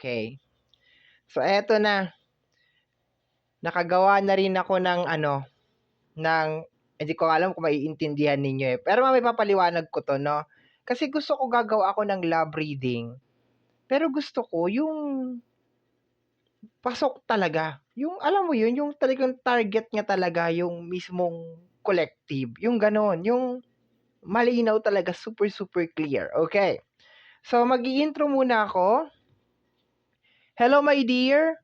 Okay. So, eto na. Nakagawa na rin ako ng ng hindi ko alam kung maiintindihan ninyo eh. Pero mamaya papaliwanag ko 'to, 'no? Kasi gusto ko gagawa ako ng love reading. Pero gusto ko yung pasok talaga. Yung alam mo yun, yung talagang target niya talaga yung mismong collective. Yung gano'n, yung malinaw talaga, super, super clear. Okay. So, mag-i-intro muna ako. Hello, my dear.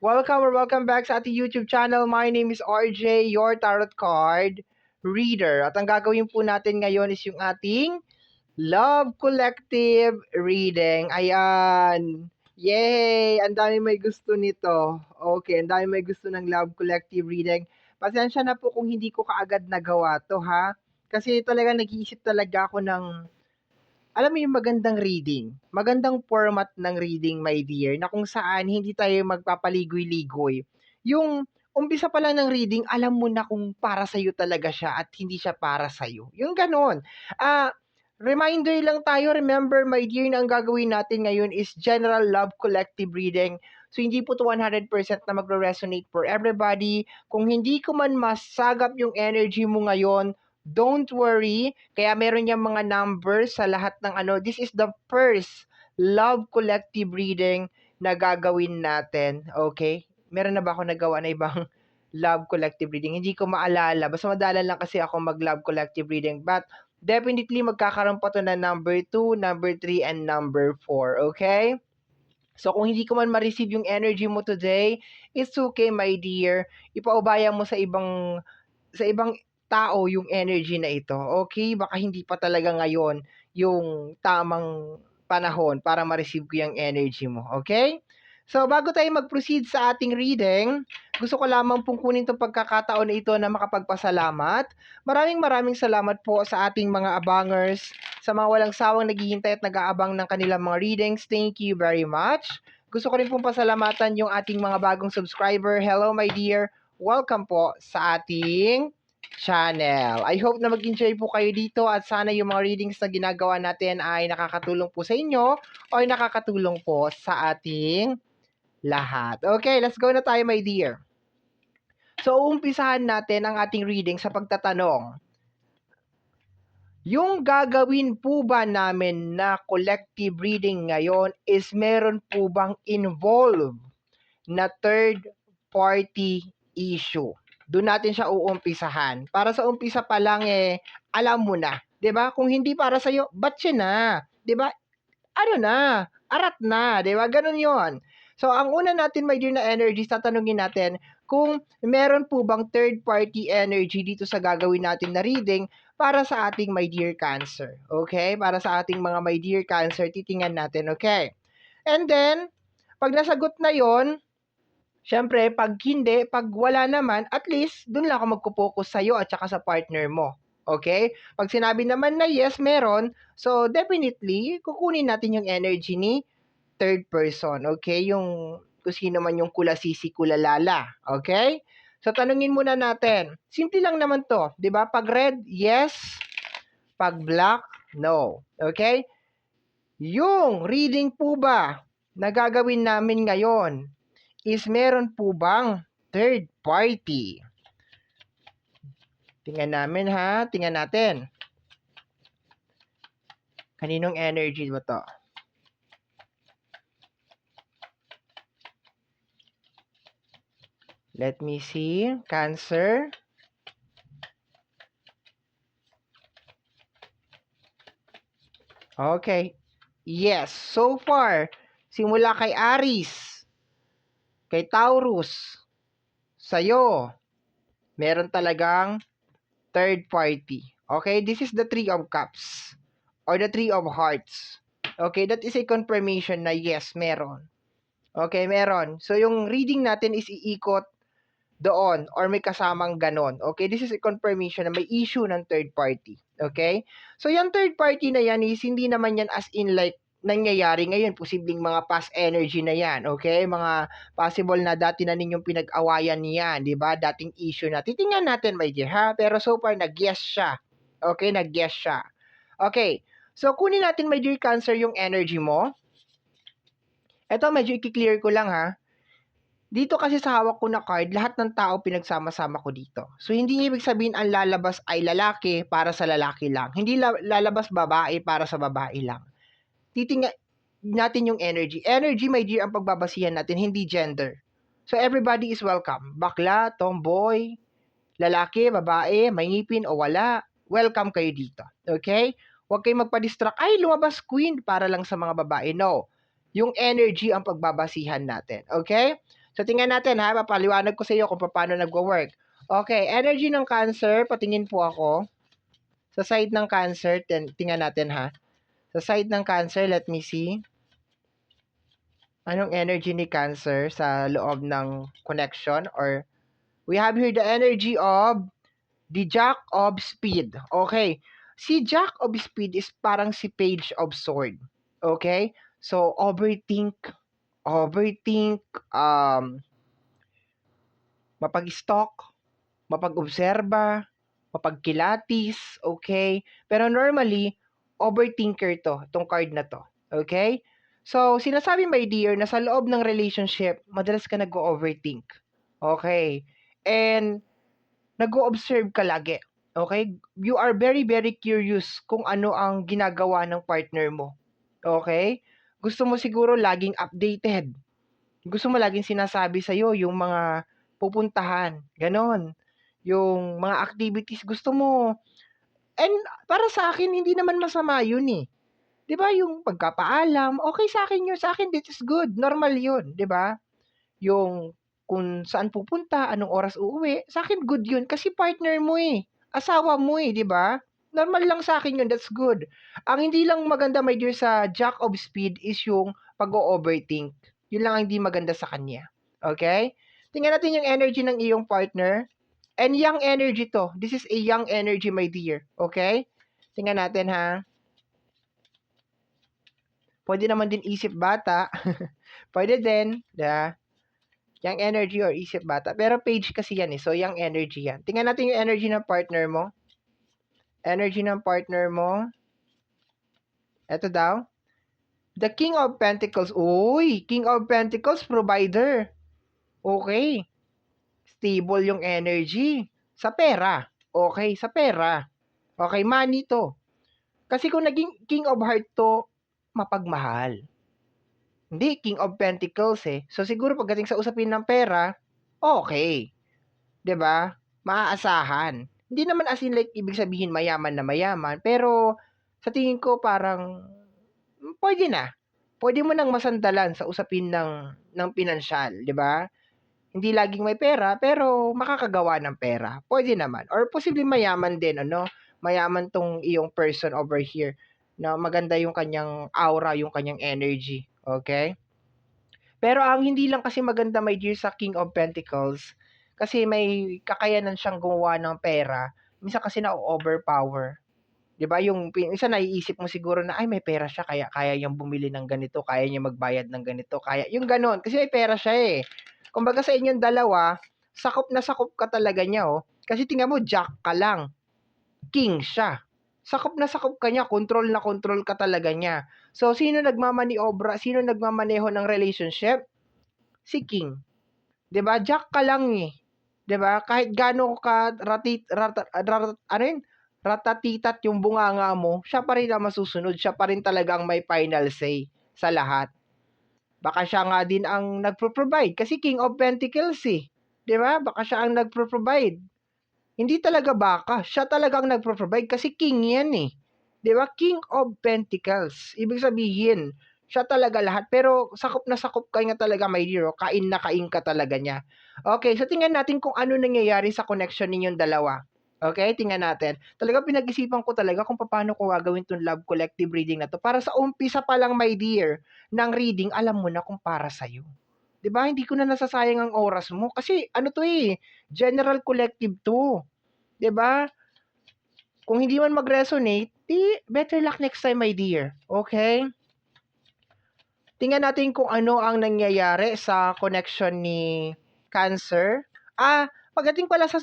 Welcome or welcome back sa ating YouTube channel. My name is RJ, your tarot card reader. At ang gagawin po natin ngayon is yung ating Love Collective reading. Ayan. Yay! Ang dami may gusto nito. Okay, ang dami may gusto ng Love Collective reading. Pasensya na po kung hindi ko kaagad nagawa to, ha? Kasi talaga nag-iisip talaga ako ng alam mo yung magandang reading, magandang format ng reading, my dear, na kung saan hindi tayo magpapaligoy-ligoy. Yung umpisa pa lang ng reading, alam mo na kung para sa'yo talaga siya at hindi siya para sa'yo. Yung ganon. Reminder lang tayo, remember, my dear, na ang gagawin natin ngayon is General Love Collective Reading. So, hindi po to 100% na magre-resonate for everybody. Kung hindi ko man masagap yung energy mo ngayon, don't worry, kaya meron niyang mga numbers sa lahat ng this is the first love collective reading na gagawin natin, okay? Meron na ba ako nagawa na ibang love collective reading? Hindi ko maalala, basta madalan lang kasi ako mag-love collective reading, but definitely magkakaroon pa to na number 2, number 3, and number 4, okay? So, kung hindi ko man ma-receive yung energy mo today, it's okay, my dear. Ipaubaya mo sa ibang tao yung energy na ito, okay? Baka hindi pa talaga ngayon yung tamang panahon para ma-receive ko yung energy mo, okay? So, bago tayo mag-proceed sa ating reading, gusto ko lamang pong kunin itong pagkakataon na ito na makapagpasalamat. Maraming salamat po sa ating mga abangers, sa mga walang sawang naghihintay at nag-aabang ng kanilang mga readings. Thank you very much. Gusto ko rin pong pasalamatan yung ating mga bagong subscriber. Hello, my dear. Welcome po sa ating channel. I hope na mag-enjoy po kayo dito at sana yung mga readings na ginagawa natin ay nakakatulong po sa inyo o ay nakakatulong po sa ating lahat. Okay, let's go na tayo, my dear. So, umpisahan natin ang ating reading sa pagtatanong. Yung gagawin po ba namin na collective reading ngayon is meron po bang involved na third party issue? Doon natin siya uumpisahan. Para sa umpisa pa lang alam mo na, 'di ba? Kung hindi para sa iyo, ba't siya na? 'Di ba? Ano na? Arat na, 'di ba? Ganun 'yon. So, ang una natin, my dear, na energy, tatanungin natin kung meron po bang third party energy dito sa gagawin natin na reading para sa ating my dear Cancer. Okay? Para sa ating mga my dear Cancer, titingnan natin, okay? And then, pag nasagot na 'yon, siyempre, pag hindi, pag wala naman, at least, dun lang ako magpo-focus sa'yo at saka sa partner mo. Okay? Pag sinabi naman na yes, meron, so definitely, kukunin natin yung energy ni third person. Okay? Yung kung sino man yung kulasisi, kulalala. Okay? So, tanungin muna natin. Simple lang naman to. Di ba? Pag red, yes. Pag black, no. Okay? Yung reading po ba na gagawin namin ngayon is meron po bang third party? Tingnan namin, ha. Tingnan natin. Kaninong energy mo to? Let me see. Cancer. Okay. Yes. So far, simula kay Aries, kay Taurus, sa'yo, meron talagang third party. Okay? This is the Three of Cups or the Three of Hearts. Okay? That is a confirmation na yes, meron. Okay, meron. So, yung reading natin is iikot doon or may kasamang ganon. Okay, this is a confirmation na may issue ng third party. Okay? So, yung third party na yan is hindi naman yan as in like nangyayari ngayon. Posibleng mga past energy na yan. Okay? Mga possible na dati na ninyong pinag-awayan niyan. Diba? Dating issue na. Titingnan natin, my dear, ha? Pero so far, nag-yes siya. Okay? Nag-yes siya. Okay. So, kunin natin, my dear Cancer, yung energy mo. Eto medyo i-clear ko lang ha. Dito kasi sa hawak ko na card, lahat ng tao pinagsama-sama ko dito. So, hindi ibig sabihin ang lalabas ay lalaki para sa lalaki lang. Hindi lalabas babae para sa babae lang. Titingnan natin yung energy. Energy, my dear, ang pagbabasihan natin, hindi gender. So, everybody is welcome. Bakla, tomboy, lalaki, babae, may ngipin o wala, welcome kayo dito. Okay? Huwag kayong magpa-distract. Ay, lumabas queen para lang sa mga babae. No. Yung energy ang pagbabasihan natin. Okay? So, tingnan natin ha. Papaliwanag ko sa iyo kung paano nagwo-work. Okay, energy ng Cancer, patingin po ako. Sa side ng Cancer, tingnan natin ha. Sa side ng Cancer, let me see. Anong energy ni Cancer sa loob ng connection? Or, we have here the energy of the Jack of Speed. Okay. Si Jack of Speed is parang si Page of Sword. Okay? So, overthink, mapag-stalk, mapag-obserba, mapagkilatis, okay? Pero normally, overthinker to, itong card na to, okay? So, sinasabi my dear na sa loob ng relationship, madalas ka nag-overthink, okay? And, nag-o-observe ka lagi, okay? You are very, very curious kung ano ang ginagawa ng partner mo, okay? Gusto mo siguro laging updated. Gusto mo laging sinasabi sa'yo yung mga pupuntahan, gano'n. Yung mga activities gusto mo. And para sa akin, hindi naman masama yun eh. 'Di ba yung pagkapaalam, okay sa akin yun. Sa akin, this is good. Normal yun, 'di ba? Yung kung saan pupunta, anong oras uuwi, sa akin good yun kasi partner mo eh. Asawa mo eh, 'di ba? Normal lang sa akin yun, that's good. Ang hindi lang maganda, my dear, sa Jack of Speed is yung pag-o-overthink. Yun lang ang hindi maganda sa kanya. Okay? Tingnan natin yung energy ng iyong partner. And young energy to. This is a young energy, my dear. Okay? Tingnan natin ha. Pwede naman din isip bata. Pwede din. Young energy or isip bata. Pero page kasi yan eh. So, young energy yan. Tingnan natin yung energy ng partner mo. Energy ng partner mo. Ito daw. The King of Pentacles. Uy! King of Pentacles, provider. Okay. Stable yung energy. Sa pera. Okay, sa pera. Okay, money to. Kasi kung naging King of Heart to, mapagmahal. Hindi, King of Pentacles eh. So siguro pagdating sa usapin ng pera, okay. 'Di ba? Maaasahan. Hindi naman as in like ibig sabihin mayaman na mayaman, pero sa tingin ko parang pwede na. Pwede mo nang masandalan sa usapin ng pinansyal, 'di ba? Hindi laging may pera, pero makakagawa ng pera. Pwede naman. Or posibleng mayaman din, ano? Mayaman tong iyong person over here na maganda yung kanyang aura, yung kanyang energy. Okay? Pero ang hindi lang kasi maganda, my dear, sa King of Pentacles, kasi may kakayanan siyang gumawa ng pera. Minsan kasi na-overpower. 'Di ba? Yung minsan naiisip mo siguro na ay may pera siya kaya kaya niyang bumili ng ganito, kaya niya magbayad ng ganito, kaya yung gano'n kasi may pera siya eh. Kumbaga sa inyong dalawa, sakop na sakop ka talaga niya oh. Kasi tingnan mo, Jack ka lang, King siya. Sakop na sakop ka niya, control na control ka talaga niya. So sino nagmamaniobra, sino nagmamaneho ng relationship? Si King. 'Di ba? Jack ka lang eh. 'Di ba? Kahit gaano ka ano yun? Ratatitat yung bunganga mo, siya pa rin ang masusunod. Siya pa rin talagang may final say sa lahat. Baka siya nga din ang nagpro-provide kasi King of Pentacles eh. 'Di ba? Baka siya ang nagpro-provide. Hindi talaga baka, siya talagang nagpro-provide kasi king yan eh. 'Di ba? King of Pentacles. Ibig sabihin, siya talaga lahat. Pero sakop na sakop ka nga talaga, my dear. Kain na kain ka talaga niya. Okay, so tingnan natin kung ano nangyayari sa connection ninyong dalawa. Okay, tingnan natin. Talaga pinag-isipan ko talaga kung paano ko gagawin tong love collective reading na to. Para sa umpisa pa lang, my dear, ng reading, alam mo na kung para sa'yo. 'Di ba? Hindi ko na nasasayang ang oras mo. Kasi ano to eh, general collective to. 'Di ba? Kung hindi man mag-resonate, better luck next time, my dear. Okay? Tingnan natin kung ano ang nangyayari sa connection ni Cancer. Pagdating pala sa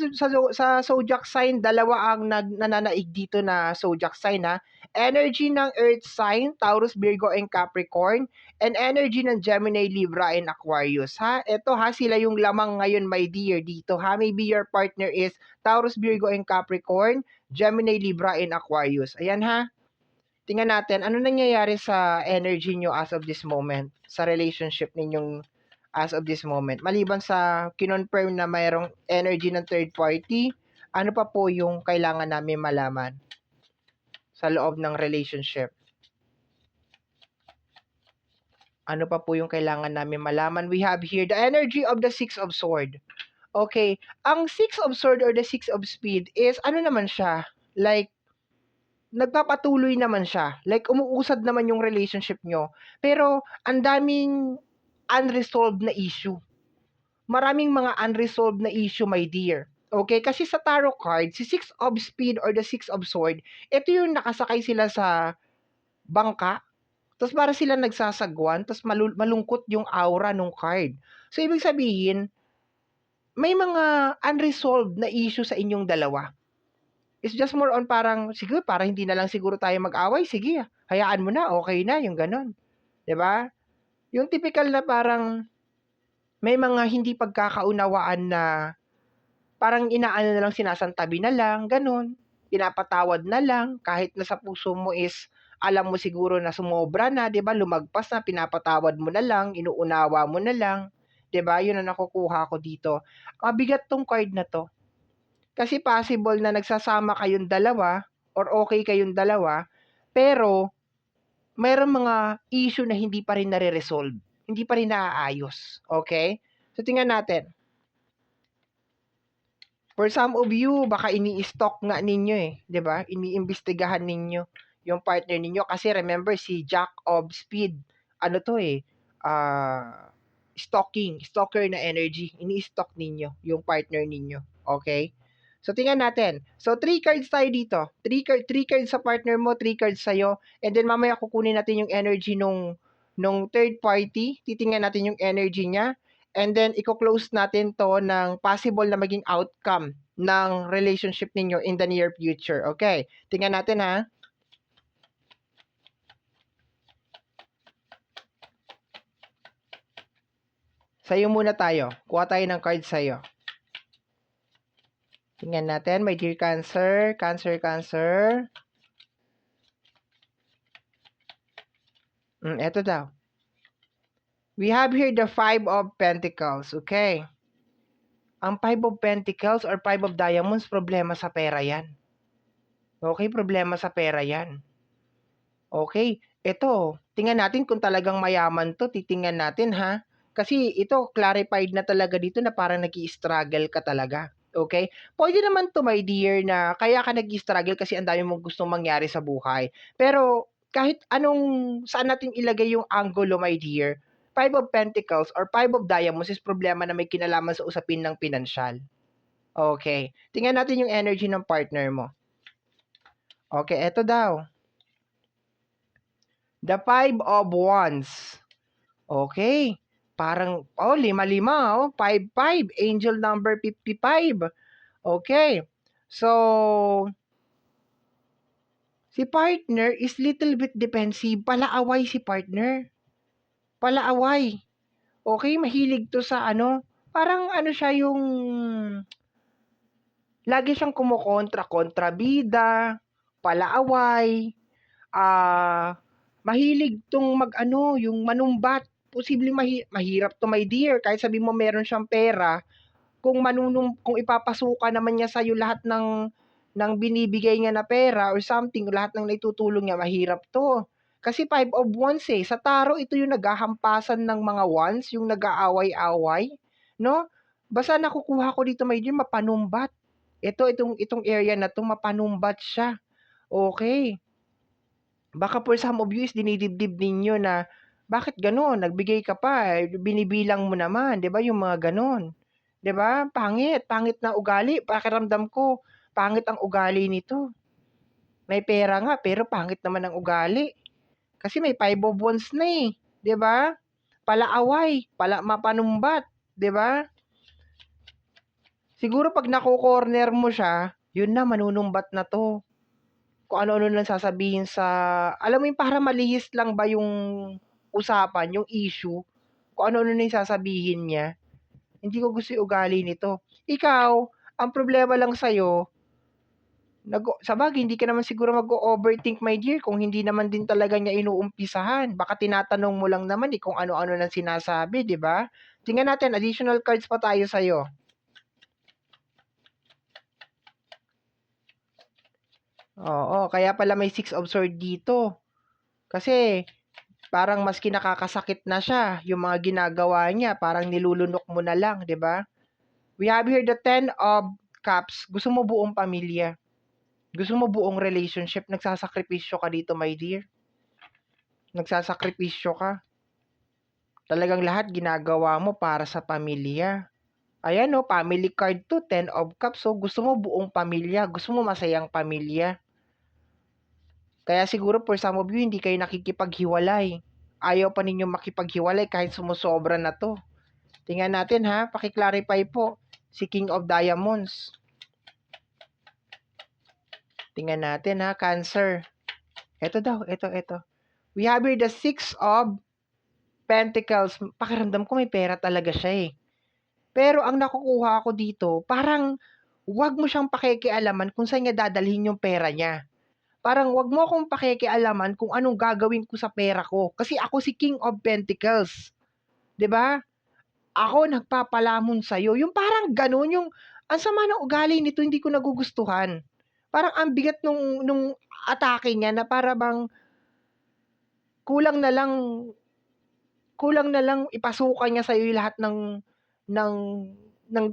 zodiac sign, dalawa ang nananaig dito na zodiac sign ha. energy ng Earth sign, Taurus, Virgo, and Capricorn, and energy ng Gemini, Libra, and Aquarius, ha? Ito, ha, sila yung lamang ngayon, my dear, dito, ha? Maybe your partner is Taurus, Virgo, and Capricorn, Gemini, Libra, and Aquarius. Ayan, ha? Tingnan natin, ano nangyayari sa energy nyo as of this moment, sa relationship ninyong as of this moment. Maliban sa kinonfirm na mayroong energy ng third party, ano pa po yung kailangan namin malaman sa loob ng relationship? Ano pa po yung kailangan namin malaman? We have here the energy of the Six of Sword. Okay, ang Six of Sword or the Six of Speed is ano naman siya? Like, nagpapatuloy naman siya. Like, umuusad naman yung relationship nyo. Pero, ang daming unresolved na issue. Maraming mga unresolved na issue, my dear. Okay? Kasi sa tarot card, si Six of Speed or the Six of Sword, ito yung nakasakay sila sa bangka. Tapos para sila nagsasagwan, tapos malungkot yung aura ng card. So, ibig sabihin, may mga unresolved na issue sa inyong dalawa. It's just more on parang, siguro, parang hindi na lang siguro tayo mag-away. Sige, hayaan mo na, okay na, yung ganon. 'Di ba? Yung typical na parang, may mga hindi pagkakaunawaan na, parang inaano na lang, sinasantabi na lang, ganon. Pinapatawad na lang, kahit na sa puso mo is, alam mo siguro na sumobra na, 'di ba? Lumagpas na, pinapatawad mo na lang, inuunawa mo na lang. 'Di ba? Yun ang nakukuha ko dito. Mabigat tong card na to. Kasi possible na nagsasama kayong dalawa or okay kayong dalawa, pero mayroong mga issue na hindi pa rin nare-resolve, hindi pa rin naaayos, okay? So tingnan natin. For some of you, baka ini-stalk nga ninyo eh, 'di ba? Iniimbestigahan ninyo yung partner ninyo kasi remember si Jack of Speed, ano to eh, stalker na energy. Ini-stalk ninyo yung partner ninyo, okay? So, tingnan natin. So, 3 cards tayo dito. 3 cards sa partner mo, 3 cards sa'yo. And then, mamaya kukunin natin yung energy nung third party. Titingnan natin yung energy niya. And then, i-close natin to ng possible na maging outcome ng relationship ninyo in the near future. Okay? Tingnan natin, ha? Sa'yo muna tayo. Kuha tayo ng card sa'yo. Tingnan natin, my dear Cancer. Cancer. Eto daw. We have here the Five of Pentacles, okay? Ang Five of Pentacles or Five of Diamonds, problema sa pera yan. Okay, problema sa pera yan. Okay, ito, tingnan natin kung talagang mayaman to, titingnan natin ha. Kasi ito, clarified na talaga dito na parang nag-i-struggle ka talaga. Okay? Pwede naman to, my dear, na kaya ka nag-i-struggle kasi ang dami mong gustong mangyari sa buhay. Pero kahit saan natin ilagay yung angulo, my dear, Five of Pentacles or Five of Diamonds is problema na may kinalaman sa usapin ng pinansyal. Okay. Tingnan natin yung energy ng partner mo. Okay, eto daw. The Five of Wands. Okay. Parang, 5-5, 5-5. Angel number 55. Okay. So, si partner is little bit defensive. Palaaway si partner. Palaaway. Okay, mahilig to sa parang siya yung lagi siyang kontrabida, palaaway, mahilig tong yung manumbat. Posibleng mahirap to, my dear. Kahit sabi mo meron siyang pera, kung ipapasukan naman niya sa iyo lahat ng binibigay niya na pera or something, lahat ng naitutulong niya, mahirap to. Kasi Five of Wands eh. Sa tarot, ito yung naghahampasan ng mga wands, yung nag-aaway-away, no? Basta nakukuha ko dito, my dear, mapanumbat. Itong area na to, mapanumbat siya. Okay. Baka for some of you is dinidibdib ninyo na, bakit gano'n? Nagbigay ka pa, binibilang mo naman, 'di ba? Yung mga gano'n. 'Di ba? Pangit na ugali. Pakiramdam ko, pangit ang ugali nito. May pera nga, pero pangit naman ang ugali. Kasi may Five of Wands na eh, 'di ba? Palaaway, mapanumbat, 'di ba? Siguro pag nako-corner mo siya, yun na, manunumbat na to. kung ano-ano lang sasabihin sa alam mo yung para malihis lang ba yung usapan, yung issue, kung ano-ano na yung sasabihin niya. Hindi ko gusto yung ugali nito. Ikaw, ang problema lang sa'yo, sabagay hindi ka naman siguro mag-o-overthink, my dear, kung hindi naman din talaga niya inuumpisahan. Baka tinatanong mo lang naman kung ano-ano nang sinasabi, di ba? Tingnan natin, additional cards pa tayo sa'yo. Oo, kaya pala may 6 of Swords dito. Kasi, parang maski nakakasakit na siya, yung mga ginagawa niya, parang nilulunok mo na lang, di ba? We have here the 10 of Cups. Gusto mo buong pamilya. Gusto mo buong relationship. Nagsasakripisyo ka dito, my dear. Nagsasakripisyo ka. Talagang lahat ginagawa mo para sa pamilya. Ayan o, family card to, 10 of Cups. So, gusto mo buong pamilya. Gusto mo masayang pamilya. Kaya siguro for some of you, hindi kayo nakikipaghiwalay. Ayaw pa ninyo makipaghiwalay kahit sumusobra na to. Tingnan natin ha, pakiclarify po. Si King of Diamonds. Tingnan natin ha, Cancer. Ito daw, ito. We have here the 6 of Pentacles. Pakiramdam ko may pera talaga siya eh. Pero ang nakukuha ko dito, parang wag mo siyang pakikialaman kung saan niya dadalhin yung pera niya. Parang wag mo akong pakikialaman kung anong gagawin ko sa pera ko. Kasi ako si King of Pentacles. 'Di ba? Ako nagpapalamon sa'yo. Yung parang ganun, yung ang sama ng ugali nito, hindi ko nagugustuhan. Parang ang bigat nung atake niya na para bang kulang na lang ipasukan niya sa'yo yung lahat ng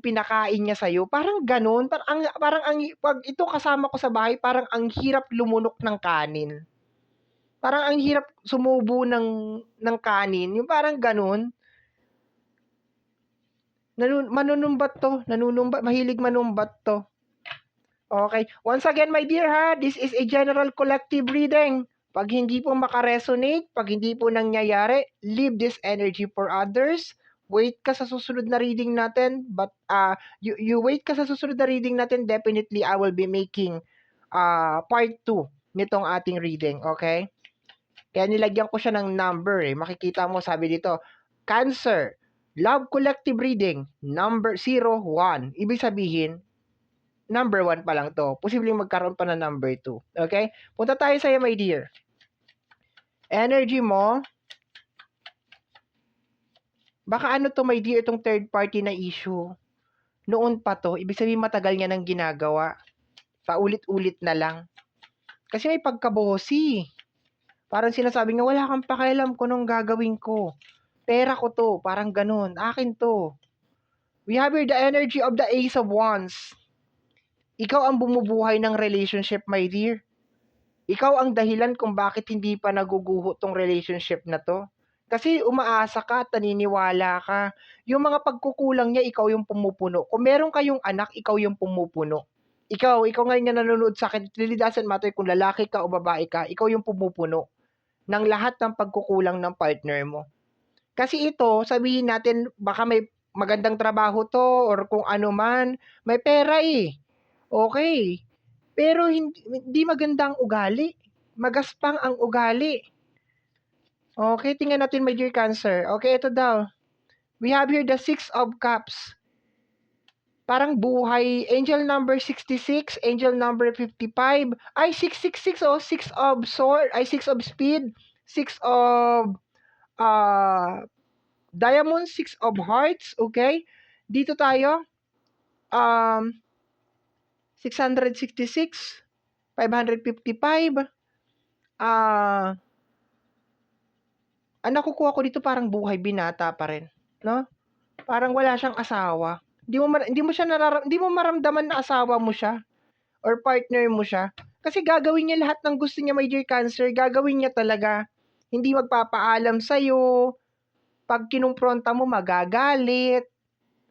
pinakain niya sa'yo. Parang ganun. Parang pag ito kasama ko sa bahay, parang ang hirap lumunok ng kanin. Parang ang hirap sumubo ng kanin. Yung parang ganun. Manunumbat to. Mahilig manumbat to. Okay. Once again, my dear ha, this is a general collective reading. Pag hindi po makaresonate, pag hindi po nangyayari, leave this energy for others. Wait ka sa susunod na reading natin. But you wait ka sa susunod na reading natin, definitely I will be making part 2 nitong ating reading. Okay? Kaya nilagyan ko siya ng number eh. Makikita mo, sabi dito, Cancer, Love Collective Reading, number 01. Ibig sabihin, number 1 pa lang to. Posibleng magkaroon pa ng number 2. Okay? Punta tayo sa'yo, my dear. Energy mo, baka ano to, my dear, itong third party na issue. Noon pa to, ibig sabihin matagal niya nang ginagawa. Paulit-ulit na lang. Kasi may pagkabosi. Parang sinasabi nga, wala kang pakialam kung anong gagawin ko. Pera ko to, parang ganun. Akin to. We have here the energy of the Ace of Wands. Ikaw ang bumubuhay ng relationship, my dear. Ikaw ang dahilan kung bakit hindi pa naguguho tong relationship na to. Kasi umaasa ka at naniniwala ka. Yung mga pagkukulang niya, ikaw yung pumupuno. Kung meron kayong anak, ikaw yung pumupuno. Ikaw ngayon na nanonood sa akin, it really doesn't matter kung lalaki ka o babae ka, ikaw yung pumupuno ng lahat ng pagkukulang ng partner mo. Kasi ito, sabihin natin, baka may magandang trabaho to or kung ano man, may pera eh. Okay. Pero hindi maganda ang ugali. Magaspang ang ugali. Okay, tingnan natin, my dear Cancer. Okay, ito daw. We have here the 6 of Cups. Parang buhay. Angel number 66, angel number 55. Ay, 666 oh. 6 of sword. Ay, 6 of speed. 6 of diamond, 6 of hearts. Okay. Dito tayo. 666. 555. Ang nakukuha ko dito parang buhay, binata pa rin, no? Parang wala siyang asawa. Hindi mo maramdaman na asawa mo siya or partner mo siya. Kasi gagawin niya lahat ng gusto niya, my dear Cancer. Gagawin niya talaga. Hindi magpapaalam sa'yo. Pag kinumpronta mo, magagalit.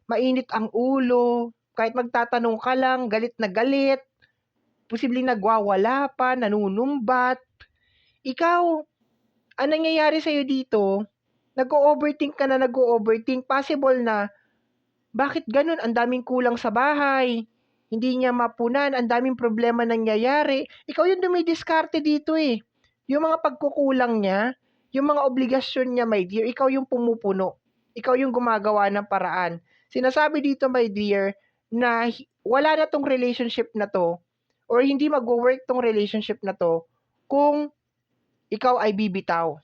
Mainit ang ulo. Kahit magtatanong ka lang, galit na galit. Posibleng nagwawala pa, nanunumbat. Ikaw, ang nangyayari sa'yo dito, nag-o-overthink ka na nag-o-overthink. Possible na, bakit ganun? Ang daming kulang sa bahay. hindi niya mapunan, ang daming problema nangyayari. Ikaw yung dumidiskarte dito eh. Yung mga pagkukulang niya, yung mga obligasyon niya, my dear, ikaw yung pumupuno. Ikaw yung gumagawa ng paraan. Sinasabi dito, my dear, na wala na tong relationship na to or hindi mag-work tong relationship na to kung ikaw ay bibitaw.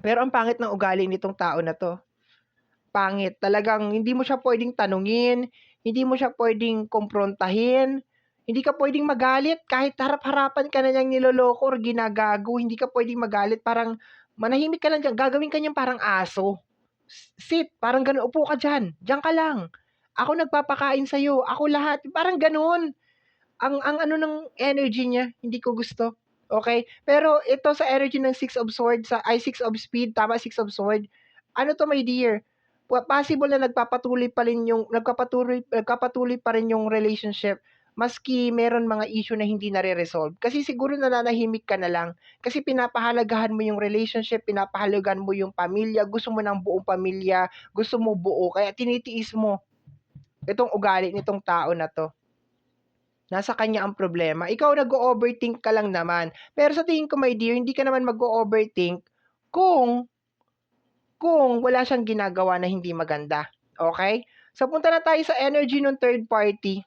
Pero ang pangit ng ugali nitong tao na to. Pangit. Talagang hindi mo siya pwedeng tanungin, hindi mo siya pwedeng kumprontahin, hindi ka pwedeng magalit kahit harap-harapan ka na niyang niloloko or ginagago, hindi ka pwedeng magalit, parang manahimik ka lang dyan, gagawin ka niyang parang aso. Sit, parang ganun, upo ka dyan, dyan ka lang. Ako nagpapakain sa'yo, ako lahat, parang ganun. Ang ano ng energy niya, hindi ko gusto. Okay? Pero ito sa energy ng Six of Swords, Six of Speed, tama, Six of Swords. Ano to, my dear? Possible na nagpapatuloy pa rin yung relationship maski meron mga issue na hindi nare-resolve. Kasi siguro nananahimik ka na lang. Kasi pinapahalagahan mo yung relationship, pinapahalagahan mo yung pamilya, gusto mo ng buong pamilya, gusto mo buo, kaya tinitiis mo itong ugali nitong tao na to. Nasa kanya ang problema. Ikaw nag-o-overthink ka lang naman. Pero sa tingin ko, my dear, hindi ka naman mag-o-overthink kung wala siyang ginagawa na hindi maganda. Okay? So, punta na tayo sa energy ng third party.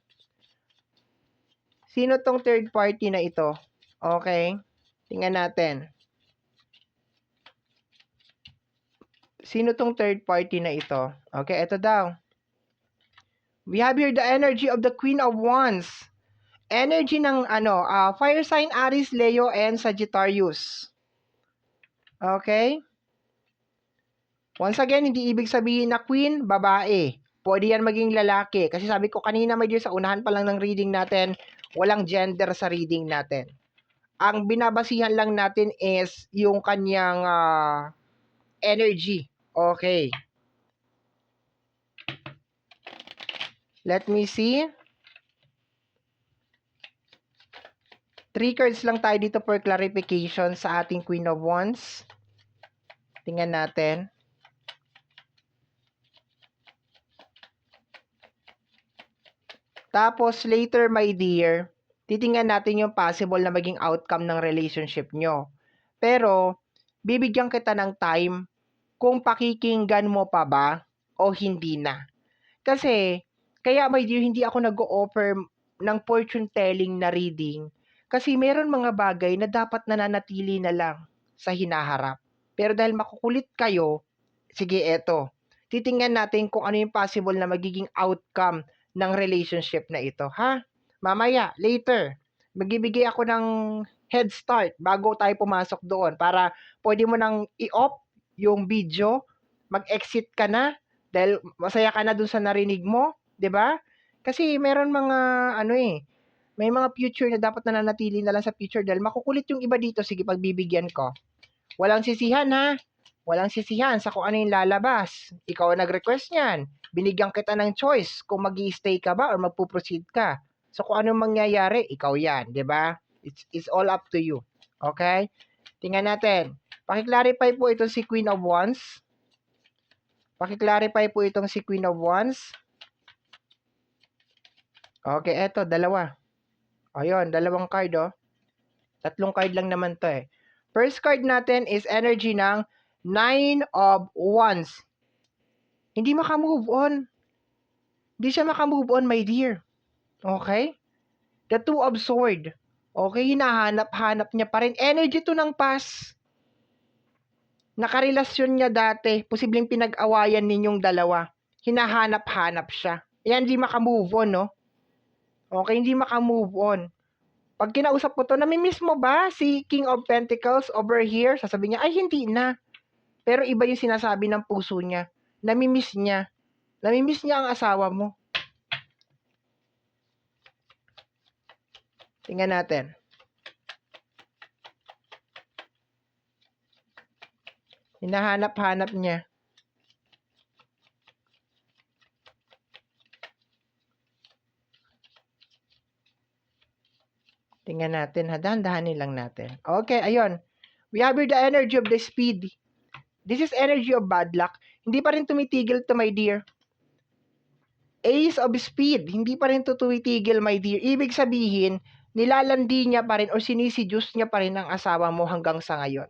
Sino tong third party na ito? Okay? Tingnan natin. Sino tong third party na ito? Okay, ito daw. We have here the energy of the Queen of Wands. Energy ng fire sign Aries, Leo, and Sagittarius. Okay? Once again, hindi ibig sabihin na queen, babae. Pwede yan maging lalaki. Kasi sabi ko kanina, my dear, sa unahan pa lang ng reading natin, walang gender sa reading natin. Ang binabasihan lang natin is yung kanyang energy. Okay. Let me see. 3 cards lang tayo dito for clarification sa ating Queen of Wands. Tingnan natin. Tapos later, my dear, titingnan natin yung possible na maging outcome ng relationship nyo. Pero, bibigyan kita ng time kung pakikinggan mo pa ba o hindi na. Kasi, kaya my dear, hindi ako nag-o-offer ng fortune telling na reading. Kasi meron mga bagay na dapat nananatili na lang sa hinaharap. Pero dahil makukulit kayo, sige eto, titingnan natin kung ano yung possible na magiging outcome ng relationship na ito, ha? Mamaya, later, magbibigay ako ng head start bago tayo pumasok doon para pwede mo nang i-off yung video, mag-exit ka na dahil masaya ka na dun sa narinig mo, 'di ba? Kasi meron mga may mga future na dapat nananatili na lang sa future dahil makukulit yung iba dito, sige pagbibigyan ko. Walang sisihan ha. Walang sisihan sa kung ano yung lalabas. Ikaw ang nag-request niyan. Binigyan kita ng choice kung mag-i-stay ka ba or magpo-proceed ka. So kung anong mangyayari, ikaw yan, 'di ba? It's all up to you. Okay? Tingnan natin. Paki-clarify po itong si Queen of Wands. Paki-clarify po itong si Queen of Wands. Okay, eto, dalawa. Ayun, dalawang card, oh. 3 card lang naman to eh. First card natin is energy ng Nine of Wands. Hindi makamove on. Hindi siya makamove on, my dear. Okay? The Two of Swords. Okay, hinahanap-hanap niya pa rin. Energy to ng past. Nakarelasyon niya dati. Posibleng pinag-awayan ninyong dalawa. Hinahanap-hanap siya. Yan, hindi makamove on, no? Okay, hindi makamove on. Pag kinausap ko to, namimiss mo ba si King of Pentacles over here? Sasabihin niya, ay hindi na. Pero iba yung sinasabi ng puso niya. Namimiss niya. Namimiss niya ang asawa mo. Tingnan natin. Hinahanap-hanap niya. Tingnan natin, ha? Dahan-dahanin lang natin. Okay, ayun. We have here the energy of the speed. This is energy of bad luck. Hindi pa rin tumitigil to, my dear. Ace of Speed, hindi pa rin tumitigil, my dear. Ibig sabihin, nilalandi niya pa rin o sinisidyus niya pa rin ang asawa mo hanggang sa ngayon.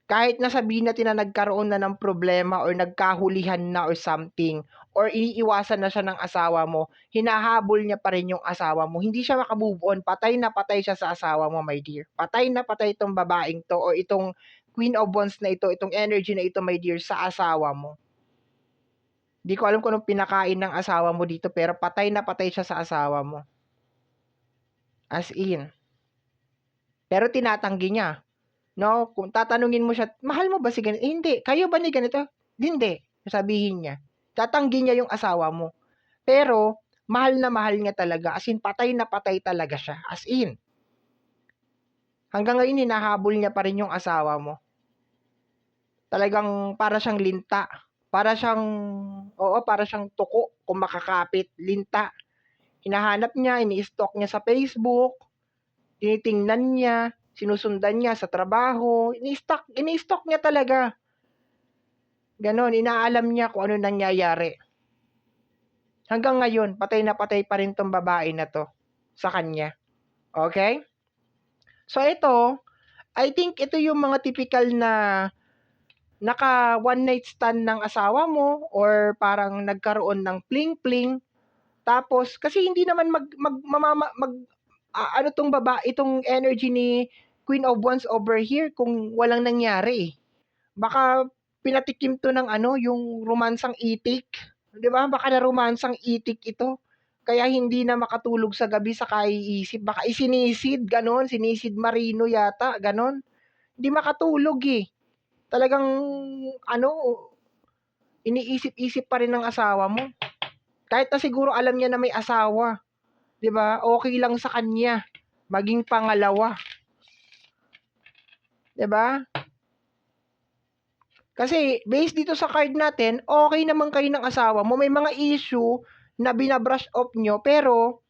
Kahit na sabihin natin na nagkaroon na ng problema or nagkahulihan na or something, or iniiwasan na siya ng asawa mo, hinahabol niya pa rin yung asawa mo. Hindi siya makamove on, patay na patay siya sa asawa mo, my dear. Patay na patay itong babaeng to o itong Queen of Wands na ito, itong energy na ito, my dear, sa asawa mo. Di ko alam kung anong pinakain ng asawa mo dito, pero patay na patay siya sa asawa mo. As in. Pero tinatanggi niya. No, kung tatanungin mo siya, mahal mo ba si ganito? Hindi. Kayo ba ni ganito? Hindi. Sabihin niya. Tatanggi niya yung asawa mo. Pero, mahal na mahal niya talaga. As in, patay na patay talaga siya. As in. Hanggang ngayon, hinahabol niya pa rin yung asawa mo. Talagang para siyang linta. Para siyang tuko kung makakapit. Linta. Hinahanap niya, ini-stalk niya sa Facebook. Tinitingnan niya. Sinusundan niya sa trabaho, ini-stalk niya talaga. Ganon, inaalam niya kung ano nangyayari. Hanggang ngayon, patay na patay pa rin tong babae na to sa kanya. Okay? So ito, I think ito yung mga typical na naka one night stand ng asawa mo or parang nagkaroon ng pling-pling. Tapos, kasi hindi naman ano tong itong energy ni Queen of Wands over here kung walang nangyari. Baka pinatikim to ng yung romansang itik. 'Di ba? Baka na romansang itik ito. Kaya hindi na makatulog sa gabi sa kaiisip. Baka isinisid, ganon. Sinisid marino yata, ganon. Hindi makatulog eh. Talagang, iniisip-isip pa rin ng asawa mo. Kahit na siguro alam niya na may asawa. 'Di ba? Okay lang sa kanya maging pangalawa. 'Di ba? Kasi based dito sa card natin, okay naman kayo ng asawa mo. May mga issue na binabrush off nyo, pero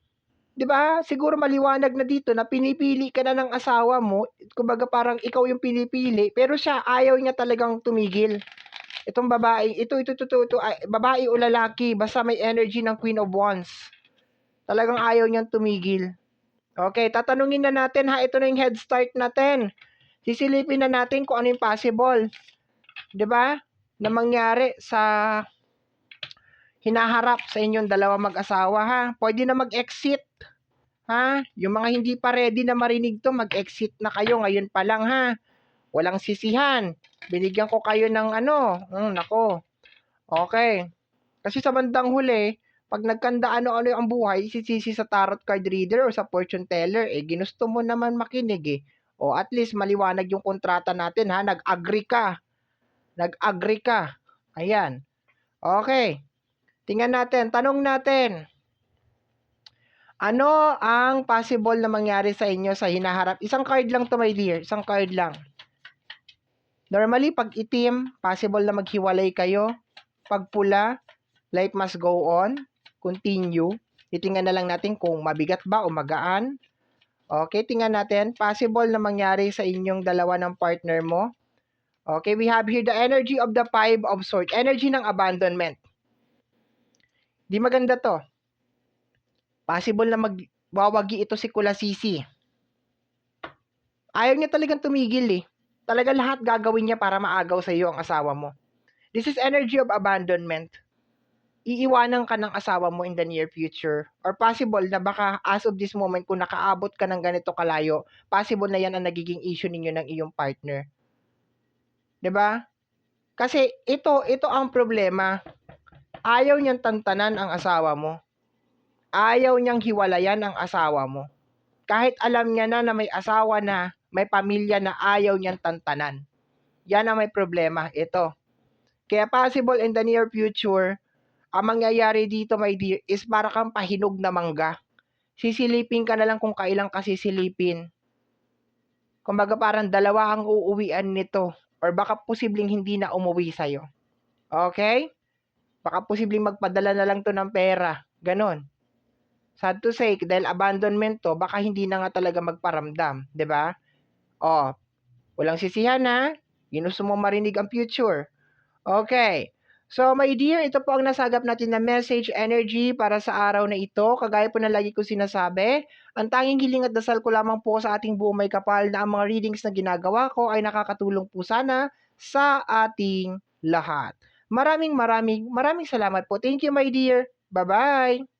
'di ba? Siguro maliwanag na dito na pinipili ka na ng asawa mo. Kumbaga parang ikaw yung pinipili, pero siya ayaw niya talagang tumigil. Itong babae, ito, babae o lalaki, basta may energy ng Queen of Wands. Talagang ayaw niyang tumigil. Okay, tatanungin na natin ha, ito na yung head start natin. Sisilipin na natin kung ano yung possible. 'Di ba? Na mangyari sa hinaharap sa inyong dalawa mag-asawa ha. Pwede na mag-exit. Ha? Yung mga hindi pa ready na marinig to, mag-exit na kayo ngayon pa lang ha. Walang sisihan. Binigyan ko kayo ng nako. Okay. Kasi sa bandang huli, pag nagkanda ano-ano ang buhay, sisisi sa tarot card reader o sa fortune teller, ginusto mo naman makinig eh. O at least maliwanag yung kontrata natin ha, nag-agree ka. Ayan. Okay. Tingnan natin, tanong natin. Ano ang possible na mangyari sa inyo sa hinaharap? Isang card lang to, my dear. Isang card lang. Normally, pag itim, possible na maghiwalay kayo. Pag pula, life must go on. Continue. Titingnan na lang natin kung mabigat ba o magaan. Okay, tingnan natin. Possible na mangyari sa inyong dalawa ng partner mo. Okay, we have here the energy of the Five of Swords. Energy ng abandonment. Di maganda to. Possible na magwawagi ito si Kulasisi. Ayaw niya talagang tumigil eh. Talaga lahat gagawin niya para maagaw sa iyo ang asawa mo. This is energy of abandonment. Iiwanan ka ng asawa mo in the near future. Or possible na baka as of this moment, kung nakaabot ka ng ganito kalayo, possible na yan ang nagiging issue ninyo ng iyong partner. 'Di ba? Kasi ito ang problema. Ayaw niyang tantanan ang asawa mo. Ayaw niyang hiwalayan ang asawa mo. Kahit alam niya na may asawa na, may pamilya na ayaw niyang tantanan. Yan ang may problema. Ito. Kaya possible in the near future, ang mangyayari dito, my dear, is para kang pahinog na mangga. Sisilipin ka na lang kung kailan ka sisilipin. Kumbaga parang dalawa ang uuwian nito. Or baka posibleng hindi na umuwi sa'yo. Okay? Baka posibleng magpadala na lang to ng pera. Ganon. Sad to say, dahil abandonment to, baka hindi na nga talaga magparamdam. 'Di ba? Walang sisihan ha. Ginusto mo marinig ang future. Okay. So, my dear, ito po ang nasagap natin na message energy para sa araw na ito. Kagaya po ng lagi kong sinasabi, ang tanging hiling at dasal ko lamang po sa ating buong may kapal na ang mga readings na ginagawa ko ay nakakatulong po sana sa ating lahat. Maraming maraming maraming salamat po. Thank you, my dear. Bye-bye.